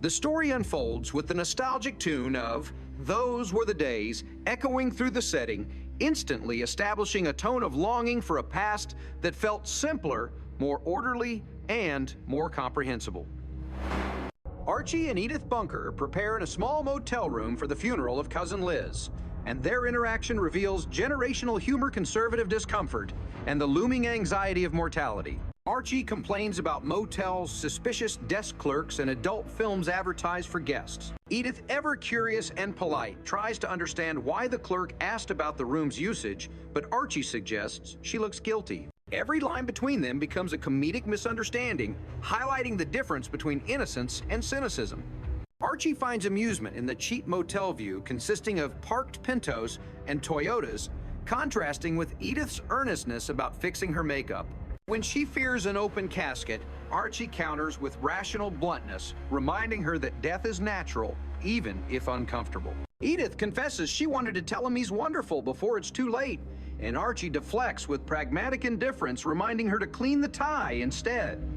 The story unfolds with the nostalgic tune of "Those Were the Days" echoing through the setting, instantly establishing a tone of longing for a past that felt simpler, more orderly, and more comprehensible. Archie and Edith Bunker prepare in a small motel room for the funeral of cousin Liz, and their interaction reveals generational humor, conservative discomfort, and the looming anxiety of mortality. Archie complains about motels, suspicious desk clerks, and adult films advertised for guests. Edith, ever curious and polite, tries to understand why the clerk asked about the room's usage, but Archie suggests she looks guilty. Every line between them becomes a comedic misunderstanding, highlighting the difference between innocence and cynicism. Archie finds amusement in the cheap motel view consisting of parked Pintos and Toyotas, contrasting with Edith's earnestness about fixing her makeup. When she fears an open casket, Archie counters with rational bluntness, reminding her that death is natural, even if uncomfortable. Edith confesses she wanted to tell him he's wonderful before it's too late, and Archie deflects with pragmatic indifference, reminding her to clean the tie instead.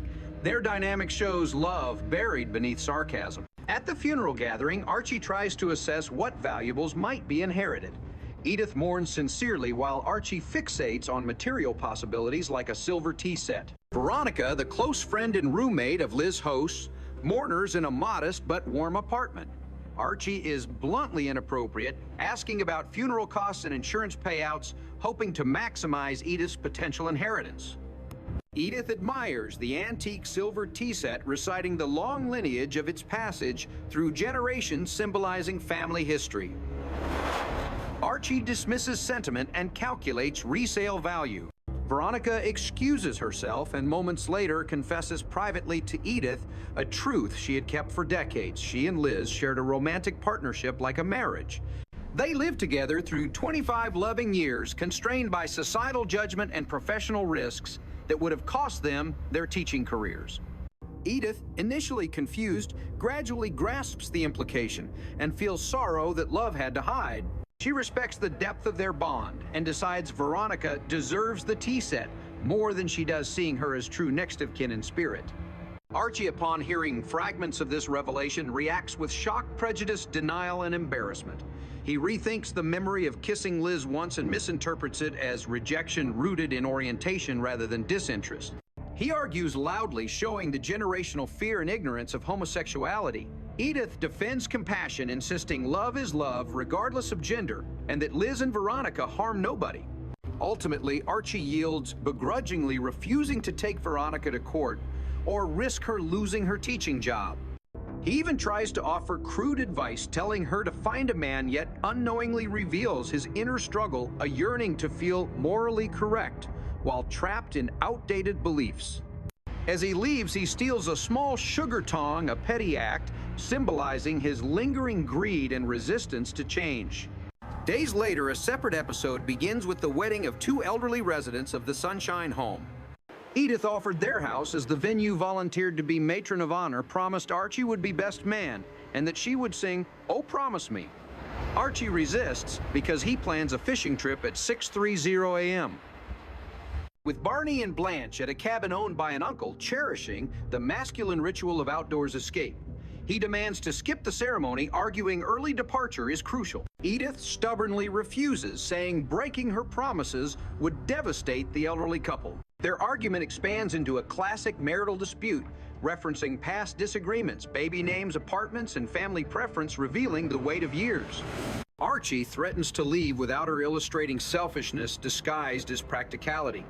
Their dynamic shows love buried beneath sarcasm. At the funeral gathering, Archie tries to assess what valuables might be inherited. Edith mourns sincerely while Archie fixates on material possibilities like a silver tea set. Veronica, the close friend and roommate of Liz hosts, mourners in a modest but warm apartment. Archie is bluntly inappropriate, asking about funeral costs and insurance payouts, hoping to maximize Edith's potential inheritance. Edith admires the antique silver tea set, reciting the long lineage of its passage through generations, symbolizing family history. Archie dismisses sentiment and calculates resale value. Veronica excuses herself and moments later confesses privately to Edith a truth she had kept for decades. She and Liz shared a romantic partnership like a marriage. They lived together through 25 loving years, constrained by societal judgment and professional risks that would have cost them their teaching careers. Edith, initially confused, gradually grasps the implication and feels sorrow that love had to hide. She respects the depth of their bond and decides Veronica deserves the tea set more than she does seeing her as true next of kin in spirit. Archie, upon hearing fragments of this revelation, reacts with shock, prejudice, denial, and embarrassment. He rethinks the memory of kissing Liz once and misinterprets it as rejection rooted in orientation rather than disinterest. He argues loudly, showing the generational fear and ignorance of homosexuality. Edith defends compassion, insisting love is love regardless of gender, and that Liz and Veronica harm nobody. Ultimately, Archie yields, begrudgingly refusing to take Veronica to court or risk her losing her teaching job. He even tries to offer crude advice, telling her to find a man, yet unknowingly reveals his inner struggle, a yearning to feel morally correct while trapped in outdated beliefs. As he leaves, he steals a small sugar tong, a petty act, symbolizing his lingering greed and resistance to change. Days later, a separate episode begins with the wedding of two elderly residents of the Sunshine home. Edith offered their house as the venue volunteered to be matron of honor, promised Archie would be best man, and that she would sing "Oh Promise Me." Archie resists because he plans a fishing trip at 6:30 a.m. With Barney and Blanche at a cabin owned by an uncle cherishing the masculine ritual of outdoors escape, he demands to skip the ceremony, arguing early departure is crucial. Edith stubbornly refuses, saying breaking her promises would devastate the elderly couple. Their argument expands into a classic marital dispute, referencing past disagreements, baby names, apartments, and family preference, revealing the weight of years. Archie threatens to leave without her, illustrating selfishness disguised as practicality.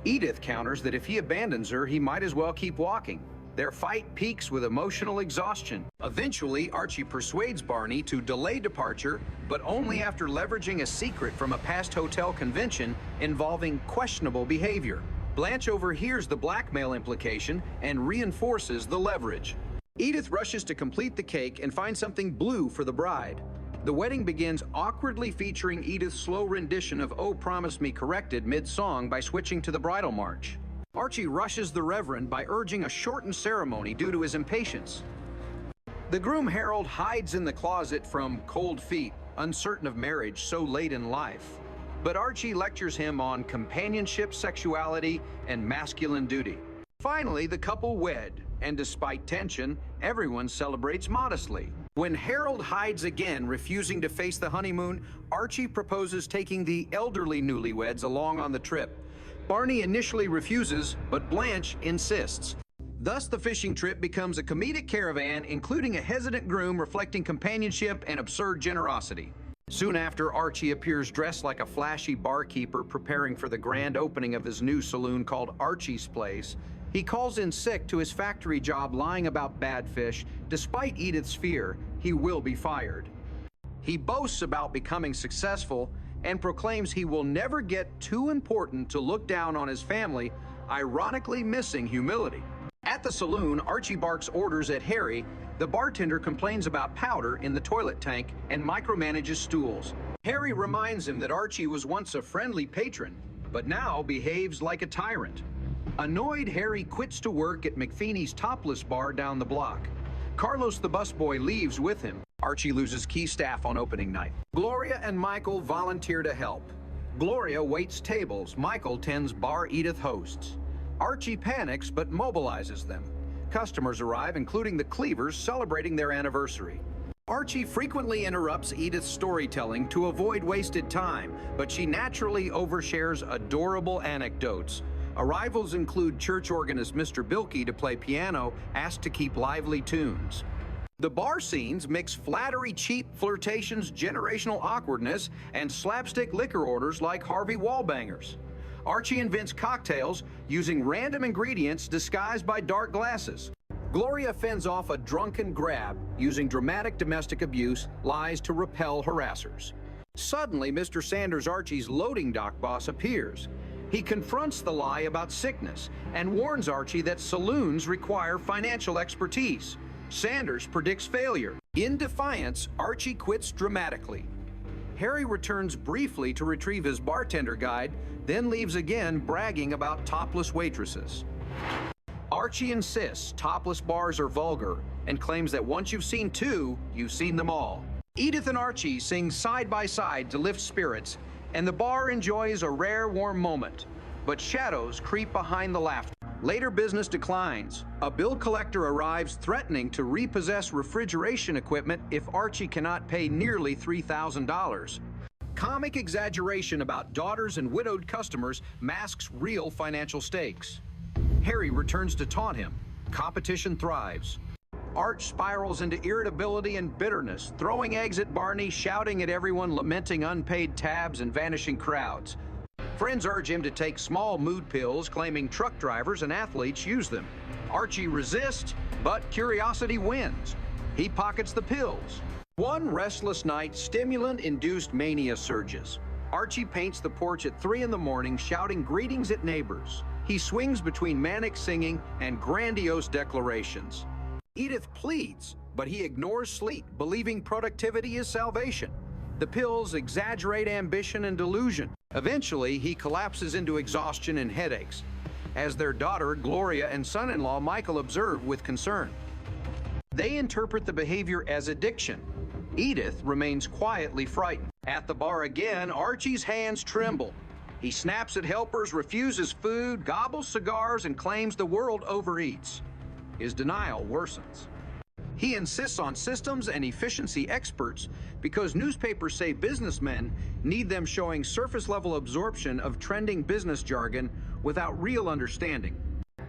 Edith counters that if he abandons her, he might as well keep walking. Their fight peaks with emotional exhaustion. Eventually, Archie persuades Barney to delay departure, but only after leveraging a secret from a past hotel convention involving questionable behavior. Blanche overhears the blackmail implication and reinforces the leverage. Edith rushes to complete the cake and finds something blue for the bride. The wedding begins awkwardly, featuring Edith's slow rendition of "Oh Promise Me" corrected mid-song by switching to the bridal march. Archie rushes the reverend by urging a shortened ceremony due to his impatience. The groom Harold hides in the closet from cold feet, uncertain of marriage so late in life. But Archie lectures him on companionship, sexuality, and masculine duty. Finally, the couple wed, And despite tension, everyone celebrates modestly. When Harold hides again, refusing to face the honeymoon, Archie proposes taking the elderly newlyweds along on the trip. Barney initially refuses, but Blanche insists. Thus, the fishing trip becomes a comedic caravan, including a hesitant groom reflecting companionship and absurd generosity. Soon after, Archie appears dressed like a flashy barkeeper preparing for the grand opening of his new saloon called Archie's Place. He calls in sick to his factory job, lying about bad fish. Despite Edith's fear, he will be fired. He boasts about becoming successful and proclaims he will never get too important to look down on his family, ironically missing humility. At the saloon, Archie barks orders at Harry. The bartender complains about powder in the toilet tank and micromanages stools. Harry reminds him that Archie was once a friendly patron, but now behaves like a tyrant. Annoyed, Harry quits to work at McFeeney's topless bar down the block. Carlos the busboy leaves with him. Archie loses key staff on opening night. Gloria and Michael volunteer to help. Gloria waits tables. Michael tends bar Edith hosts. Archie panics but mobilizes them. Customers arrive, including the Cleavers, celebrating their anniversary. Archie frequently interrupts Edith's storytelling to avoid wasted time, but she naturally overshares adorable anecdotes. Arrivals include church organist Mr. Bilkey to play piano, asked to keep lively tunes. The bar scenes mix flattery, cheap flirtations, generational awkwardness, and slapstick liquor orders like Harvey Wallbangers. Archie invents cocktails using random ingredients disguised by dark glasses. Gloria fends off a drunken grab using dramatic domestic abuse, lies to repel harassers. Suddenly, Mr. Sanders, Archie's loading dock boss, appears. He confronts the lie about sickness and warns Archie that saloons require financial expertise. Sanders predicts failure. In defiance, Archie quits dramatically. Harry returns briefly to retrieve his bartender guide, then leaves again, bragging about topless waitresses. Archie insists topless bars are vulgar and claims that once you've seen two, you've seen them all. Edith and Archie sing side by side to lift spirits, and the bar enjoys a rare warm moment. But shadows creep behind the laughter. Later, business declines. A bill collector arrives threatening to repossess refrigeration equipment if Archie cannot pay nearly $3,000. Comic exaggeration about daughters and widowed customers masks real financial stakes. Harry returns to taunt him. Competition thrives. Arch spirals into irritability and bitterness, throwing eggs at Barney, shouting at everyone, lamenting unpaid tabs and vanishing crowds. Friends urge him to take small mood pills, claiming truck drivers and athletes use them. Archie resists, but curiosity wins. He pockets the pills. One restless night, stimulant-induced mania surges. Archie paints the porch at 3 in the morning, shouting greetings at neighbors. He swings between manic singing and grandiose declarations. Edith pleads, but he ignores sleep, believing productivity is salvation. The pills exaggerate ambition and delusion. Eventually, he collapses into exhaustion and headaches, as their daughter, Gloria, and son-in-law, Michael, observe with concern. They interpret the behavior as addiction. Edith remains quietly frightened. At the bar again, Archie's hands tremble. He snaps at helpers, refuses food, gobbles cigars, and claims the world overeats. His denial worsens. He insists on systems and efficiency experts because newspapers say businessmen need them showing surface-level absorption of trending business jargon without real understanding.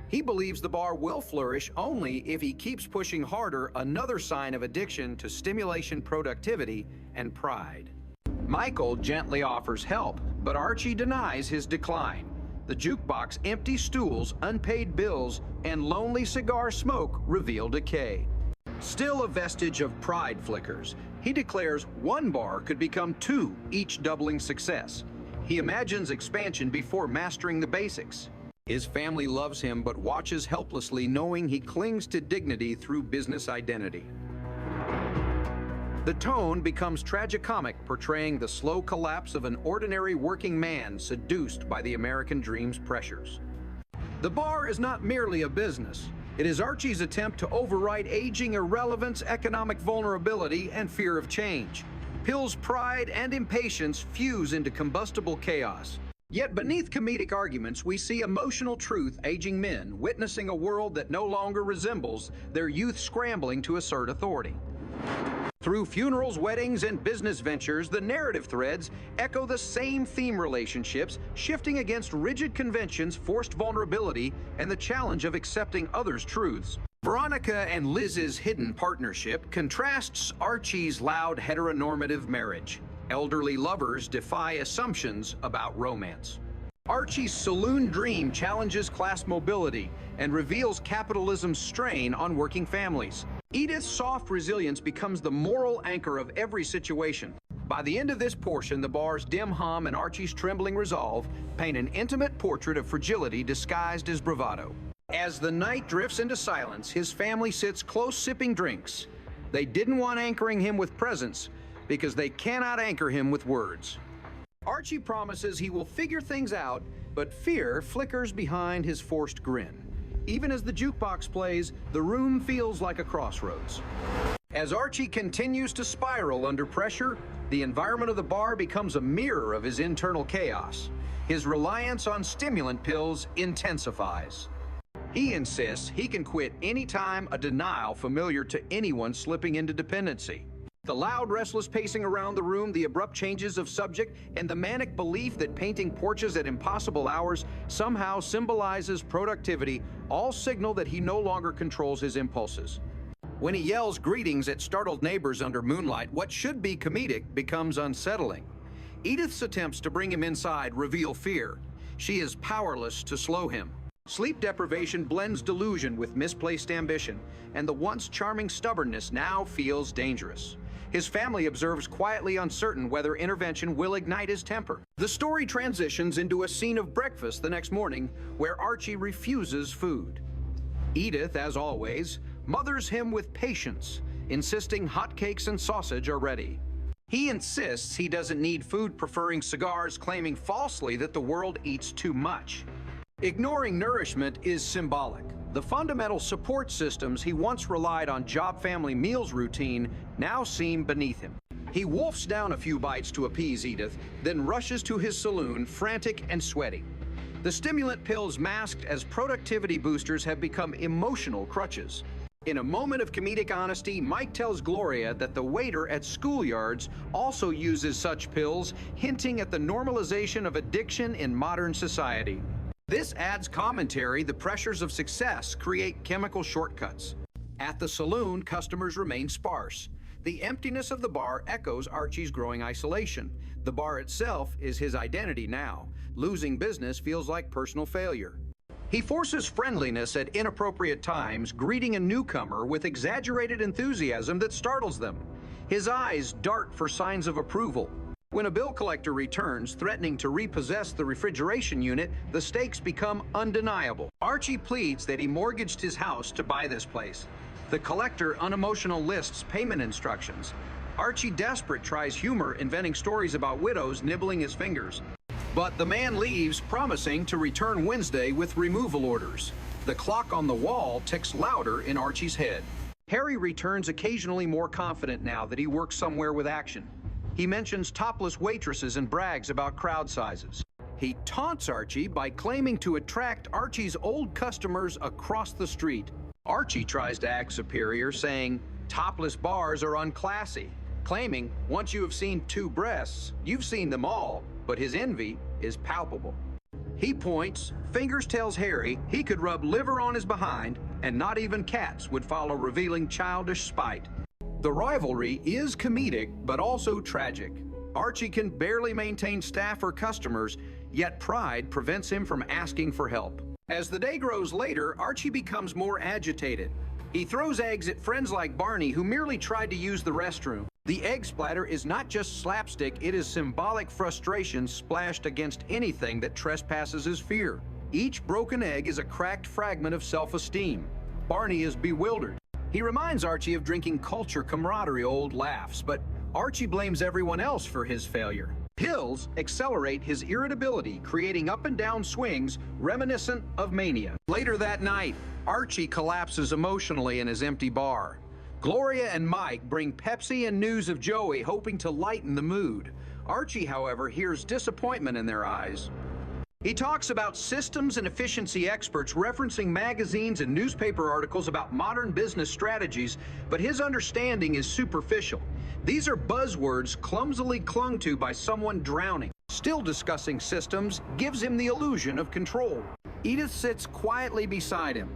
He believes the bar will flourish only if he keeps pushing harder, another sign of addiction to stimulation, productivity, and pride. Michael gently offers help, but Archie denies his decline. The jukebox, empty stools, unpaid bills, and lonely cigar smoke reveal decay. Still a vestige of pride flickers. He declares one bar could become 2, each doubling success. He imagines expansion before mastering the basics. His family loves him but watches helplessly, knowing he clings to dignity through business identity. The tone becomes tragicomic, portraying the slow collapse of an ordinary working man seduced by the American dream's pressures. The bar is not merely a business. It is Archie's attempt to override aging irrelevance, economic vulnerability, and fear of change. Pill's pride and impatience fuse into combustible chaos. Yet beneath comedic arguments, we see emotional truth aging men witnessing a world that no longer resembles their youth scrambling to assert authority. Through funerals, weddings, and business ventures, the narrative threads echo the same theme: relationships shifting against rigid conventions, forced vulnerability, and the challenge of accepting others' truths. Veronica and Liz's hidden partnership contrasts Archie's loud heteronormative marriage. Elderly lovers defy assumptions about romance. Archie's saloon dream challenges class mobility and reveals capitalism's strain on working families. Edith's soft resilience becomes the moral anchor of every situation. By the end of this portion, the bar's dim hum and Archie's trembling resolve paint an intimate portrait of fragility disguised as bravado. As the night drifts into silence, his family sits close sipping drinks. They didn't want anchoring him with presence because they cannot anchor him with words. Archie promises he will figure things out, but fear flickers behind his forced grin. Even as the jukebox plays, the room feels like a crossroads. As Archie continues to spiral under pressure, the environment of the bar becomes a mirror of his internal chaos. His reliance on stimulant pills intensifies. He insists he can quit anytime, a denial familiar to anyone slipping into dependency. The loud, restless pacing around the room, the abrupt changes of subject, and the manic belief that painting porches at impossible hours somehow symbolizes productivity all signal that he no longer controls his impulses. When he yells greetings at startled neighbors under moonlight, what should be comedic becomes unsettling. Edith's attempts to bring him inside reveal fear. She is powerless to slow him. Sleep deprivation blends delusion with misplaced ambition, and the once charming stubbornness now feels dangerous. His family observes, quietly uncertain whether intervention will ignite his temper. The story transitions into a scene of breakfast the next morning where Archie refuses food. Edith, as always, mothers him with patience, insisting hotcakes and sausage are ready. He insists he doesn't need food, preferring cigars, claiming falsely that the world eats too much. Ignoring nourishment is symbolic. The fundamental support systems he once relied on, job, family, meals routine, now seem beneath him. He wolfs down a few bites to appease Edith, then rushes to his saloon, frantic and sweaty. The stimulant pills masked as productivity boosters have become emotional crutches. In a moment of comedic honesty, Mike tells Gloria that the waiter at schoolyards also uses such pills, hinting at the normalization of addiction in modern society. This adds commentary. The pressures of success create chemical shortcuts. At the saloon, customers remain sparse. The emptiness of the bar echoes Archie's growing isolation. The bar itself is his identity now. Losing business feels like personal failure. He forces friendliness at inappropriate times, greeting a newcomer with exaggerated enthusiasm that startles them. His eyes dart for signs of approval. When a bill collector returns, threatening to repossess the refrigeration unit, the stakes become undeniable. Archie pleads that he mortgaged his house to buy this place. The collector unemotional lists payment instructions. Archie, desperate, tries humor, inventing stories about widows nibbling his fingers. But the man leaves, promising to return Wednesday with removal orders. The clock on the wall ticks louder in Archie's head. Harry returns, occasionally more confident now that he works somewhere with action. He mentions topless waitresses and brags about crowd sizes. He taunts Archie by claiming to attract Archie's old customers across the street. Archie tries to act superior, saying topless bars are unclassy, claiming once you have seen two breasts, you've seen them all, but his envy is palpable. He points, fingers, tells Harry he could rub liver on his behind, and not even cats would follow, revealing childish spite. The rivalry is comedic, but also tragic. Archie can barely maintain staff or customers, yet pride prevents him from asking for help. As the day grows later, Archie becomes more agitated. He throws eggs at friends like Barney, who merely tried to use the restroom. The egg splatter is not just slapstick, it is symbolic frustration splashed against anything that trespasses his fear. Each broken egg is a cracked fragment of self-esteem. Barney is bewildered. He reminds Archie of drinking culture camaraderie, old laughs, but Archie blames everyone else for his failure. Pills accelerate his irritability, creating up and down swings reminiscent of mania. Later that night, Archie collapses emotionally in his empty bar. Gloria and Mike bring Pepsi and news of Joey, hoping to lighten the mood. Archie, however, hears disappointment in their eyes. He talks about systems and efficiency experts referencing magazines and newspaper articles about modern business strategies, but his understanding is superficial. These are buzzwords clumsily clung to by someone drowning. Still discussing systems gives him the illusion of control. Edith sits quietly beside him.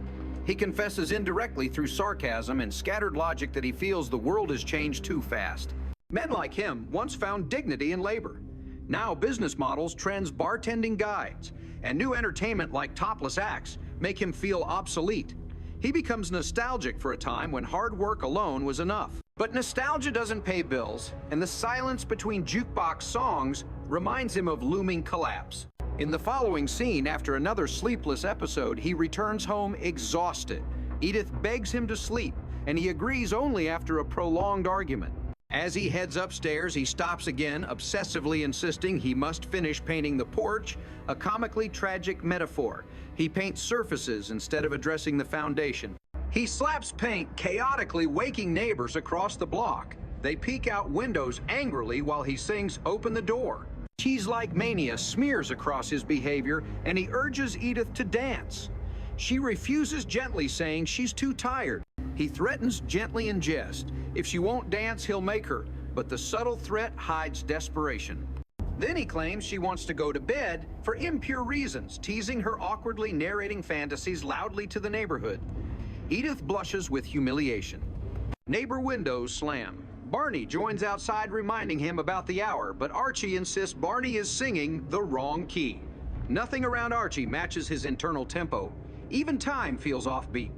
He confesses indirectly through sarcasm and scattered logic that he feels the world has changed too fast. Men like him once found dignity in labor. Now business models, trends, bartending guides, and new entertainment like topless acts make him feel obsolete. He becomes nostalgic for a time when hard work alone was enough. But nostalgia doesn't pay bills, and the silence between jukebox songs reminds him of looming collapse. In the following scene, after another sleepless episode, he returns home exhausted. Edith begs him to sleep, and he agrees only after a prolonged argument. As he heads upstairs, he stops again, obsessively insisting he must finish painting the porch, a comically tragic metaphor. He paints surfaces instead of addressing the foundation. He slaps paint, chaotically waking neighbors across the block. They peek out windows angrily while he sings "Open the Door." Cheese-like mania smears across his behavior, and he urges Edith to dance. She refuses gently, saying she's too tired. He threatens gently in jest. If she won't dance, he'll make her, but the subtle threat hides desperation. Then he claims she wants to go to bed for impure reasons, teasing her awkwardly narrating fantasies loudly to the neighborhood. Edith blushes with humiliation. Neighbor windows slam. Barney joins outside, reminding him about the hour, but Archie insists Barney is singing the wrong key. Nothing around Archie matches his internal tempo. Even time feels offbeat.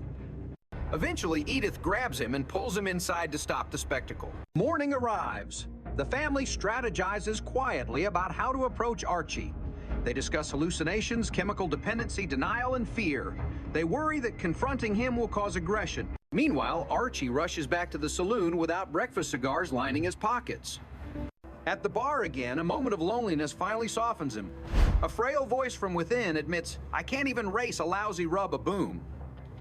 Eventually, Edith grabs him and pulls him inside to stop the spectacle. Morning arrives. The family strategizes quietly about how to approach Archie. They discuss hallucinations, chemical dependency, denial, and fear. They worry that confronting him will cause aggression. Meanwhile, Archie rushes back to the saloon without breakfast cigars lining his pockets. At the bar again, a moment of loneliness finally softens him. A frail voice from within admits, "I can't even race a lousy rub a boom."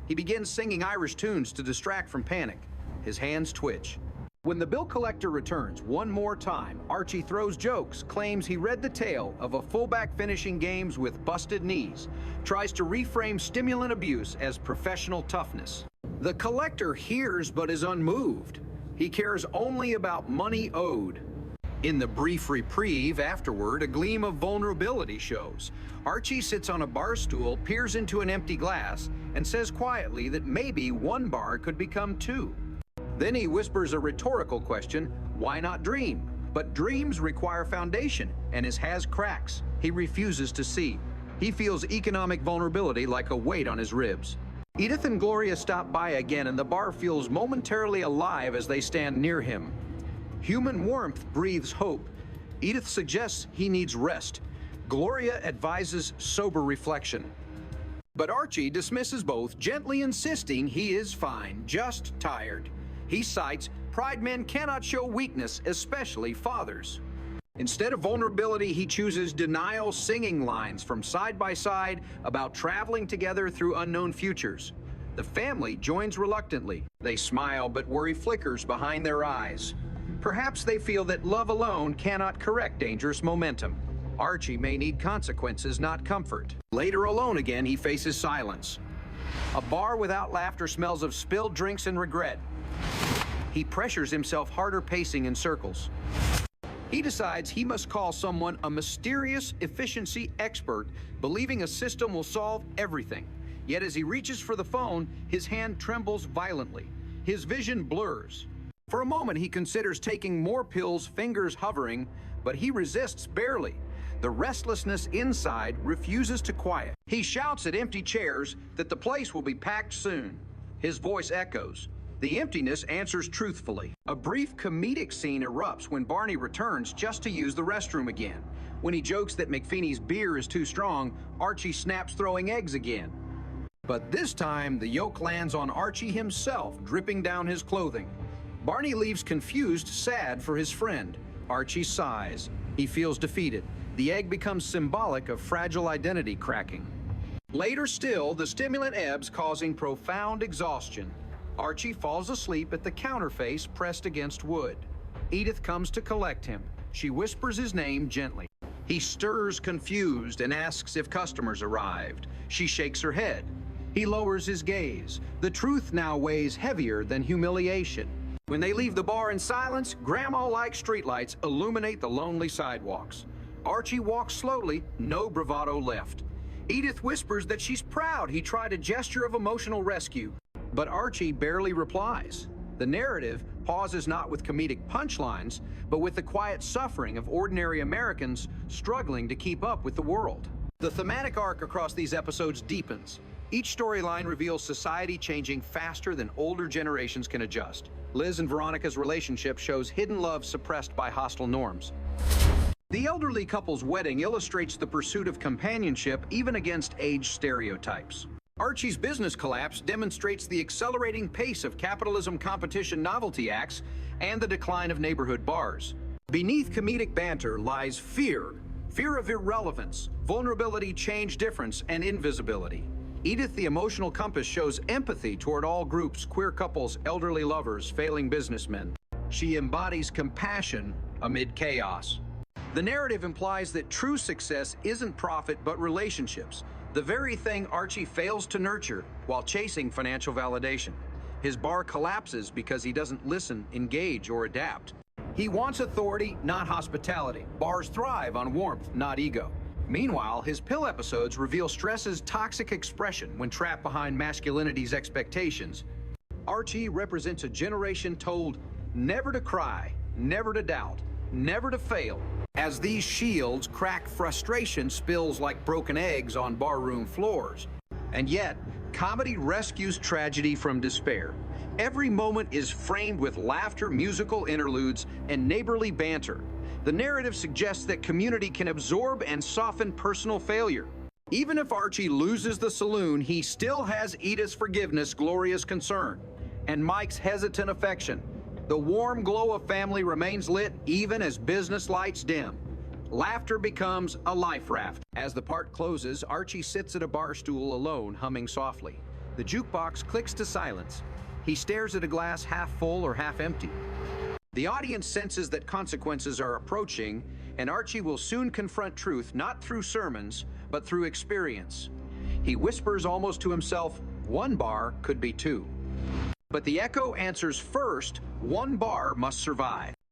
He begins singing Irish tunes to distract from panic. His hands twitch. When the bill collector returns one more time, Archie throws jokes, claims he read the tale of a fullback finishing games with busted knees, tries to reframe stimulant abuse as professional toughness. The collector hears but is unmoved. He cares only about money owed. In the brief reprieve afterward, a gleam of vulnerability shows. Archie sits on a bar stool, peers into an empty glass, and says quietly that maybe one bar could become two. Then he whispers a rhetorical question, why not dream? But dreams require foundation, and his has cracks. He refuses to see. He feels economic vulnerability like a weight on his ribs. Edith and Gloria stop by again, and the bar feels momentarily alive as they stand near him. Human warmth breathes hope. Edith suggests he needs rest. Gloria advises sober reflection. But Archie dismisses both, gently insisting he is fine, just tired. He cites, pride men cannot show weakness, especially fathers. Instead of vulnerability, he chooses denial singing lines from Side by Side about traveling together through unknown futures. The family joins reluctantly. They smile, but worry flickers behind their eyes. Perhaps they feel that love alone cannot correct dangerous momentum. Archie may need consequences, not comfort. Later alone again, he faces silence. A bar without laughter smells of spilled drinks and regret. He pressures himself harder, pacing in circles. He decides he must call someone a mysterious efficiency expert, believing a system will solve everything. Yet as he reaches for the phone, his hand trembles violently. His vision blurs. For a moment, he considers taking more pills, fingers hovering, but he resists barely. The restlessness inside refuses to quiet. He shouts at empty chairs that the place will be packed soon. His voice echoes. The emptiness answers truthfully. A brief comedic scene erupts when Barney returns just to use the restroom again. When he jokes that McFeeney's beer is too strong, Archie snaps throwing eggs again. But this time, the yolk lands on Archie himself, dripping down his clothing. Barney leaves confused, sad for his friend. Archie sighs. He feels defeated. The egg becomes symbolic of fragile identity cracking. Later still, the stimulant ebbs, causing profound exhaustion. Archie falls asleep at the counterface pressed against wood. Edith comes to collect him. She whispers his name gently. He stirs confused and asks if customers arrived. She shakes her head. He lowers his gaze. The truth now weighs heavier than humiliation. When they leave the bar in silence, grandma-like streetlights illuminate the lonely sidewalks. Archie walks slowly, no bravado left. Edith whispers that she's proud he tried a gesture of emotional rescue, but Archie barely replies. The narrative pauses not with comedic punchlines, but with the quiet suffering of ordinary Americans struggling to keep up with the world. The thematic arc across these episodes deepens. Each storyline reveals society changing faster than older generations can adjust. Liz and Veronica's relationship shows hidden love suppressed by hostile norms. The elderly couple's wedding illustrates the pursuit of companionship even against age stereotypes. Archie's business collapse demonstrates the accelerating pace of capitalism competition novelty acts and the decline of neighborhood bars. Beneath comedic banter lies fear of irrelevance, vulnerability, change difference, and invisibility. Edith the Emotional Compass shows empathy toward all groups, queer couples, elderly lovers, failing businessmen. She embodies compassion amid chaos. The narrative implies that true success isn't profit but relationships, the very thing Archie fails to nurture while chasing financial validation. His bar collapses because he doesn't listen, engage, or adapt. He wants authority, not hospitality. Bars thrive on warmth, not ego. Meanwhile, his pill episodes reveal stress's toxic expression when trapped behind masculinity's expectations. Archie represents a generation told never to cry, never to doubt, never to fail. As these shields crack, frustration spills like broken eggs on barroom floors. And yet, comedy rescues tragedy from despair. Every moment is framed with laughter, musical interludes, and neighborly banter. The narrative suggests that community can absorb and soften personal failure. Even if Archie loses the saloon, he still has Edith's forgiveness, Gloria's concern, and Mike's hesitant affection. The warm glow of family remains lit even as business lights dim. Laughter becomes a life raft. As the part closes, Archie sits at a bar stool alone, humming softly. The jukebox clicks to silence. He stares at a glass half full or half empty. The audience senses that consequences are approaching, and Archie will soon confront truth not through sermons, but through experience. He whispers almost to himself, one bar could be two. But the echo answers first, one bar must survive.